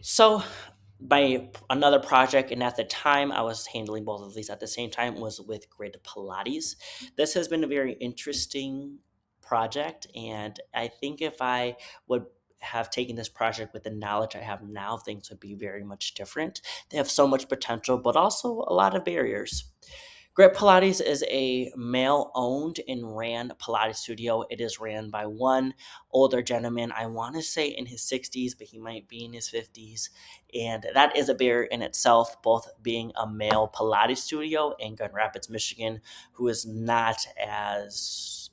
So my another project, and at the time I was handling both of these at the same time, was with Grid Pilates. This has been a very interesting project, and I think if I would have taken this project with the knowledge I have now, things would be very much different. They have so much potential, but also a lot of barriers. Grit Pilates is a male owned and ran Pilates studio. It is ran by one older gentleman, I want to say in his 60s, but he might be in his 50s. And that is a barrier in itself, both being a male Pilates studio in Grand Rapids, Michigan, who is not as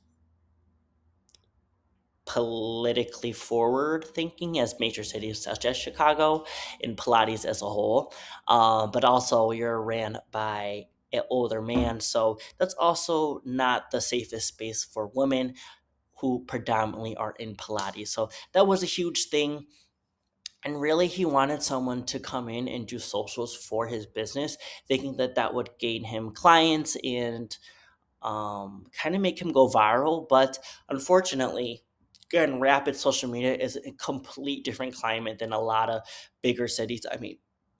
politically forward thinking as major cities such as Chicago and Pilates as a whole. But also, you're ran by an older man, so that's also not the safest space for women who predominantly are in Pilates. So that was a huge thing. And really, he wanted someone to come in and do socials for his business, thinking that that would gain him clients and kind of make him go viral. But unfortunately, Grand Rapids social media is a complete different climate than a lot of bigger cities. I mean,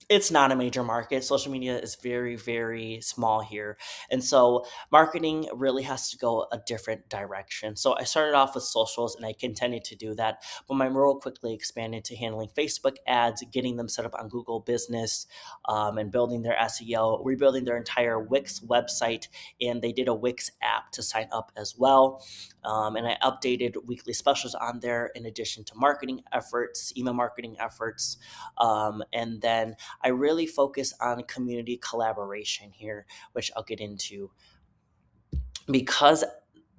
it's not a major market. Social media is very, very small here. And so marketing really has to go a different direction. So I started off with socials and I continued to do that. But my role quickly expanded to handling Facebook ads, getting them set up on Google Business, and building their SEO, rebuilding their entire Wix website, and they did a Wix app to sign up as well. And I updated weekly specials on there in addition to marketing efforts, email marketing efforts. And then I really focus on community collaboration here, which I'll get into because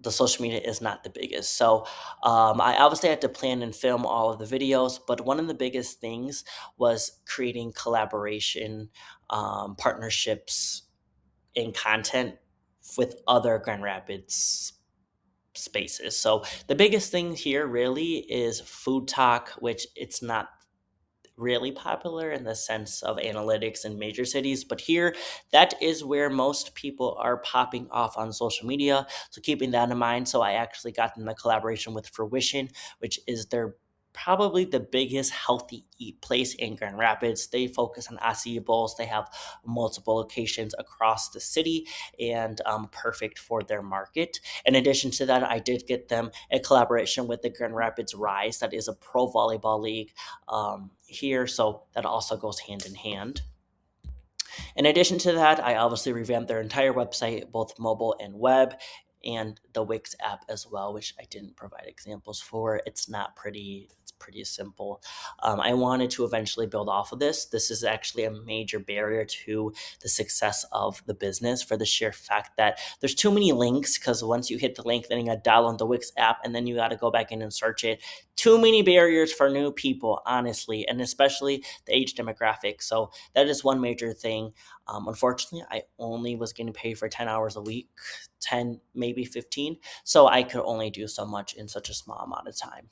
the social media is not the biggest. So I obviously had to plan and film all of the videos, but one of the biggest things was creating collaboration, partnerships, and content with other Grand Rapids spaces. So the biggest thing here really is food talk, which it's not really popular in the sense of analytics in major cities, but here that is where most people are popping off on social media. So keeping that in mind, so I actually got in a collaboration with Fruition, which is their probably the biggest healthy eat place in Grand Rapids. They focus on acai bowls. They have multiple locations across the city and perfect for their market. In addition to that, I did get them a collaboration with the Grand Rapids Rise, that is a pro volleyball league here, so that also goes hand in hand. In addition to that, I obviously revamped their entire website, both mobile and web, and the Wix app as well, which I didn't provide examples for. It's not pretty, it's pretty simple. I wanted to eventually build off of this. This is actually a major barrier to the success of the business for the sheer fact that there's too many links, because once you hit the link, then you got to download the Wix app and then you got to go back in and search it. Too many barriers for new people, honestly, and especially the age demographic. So that is one major thing. Unfortunately, I only was getting paid for 10 hours a week, 10, maybe 15. So I could only do so much in such a small amount of time.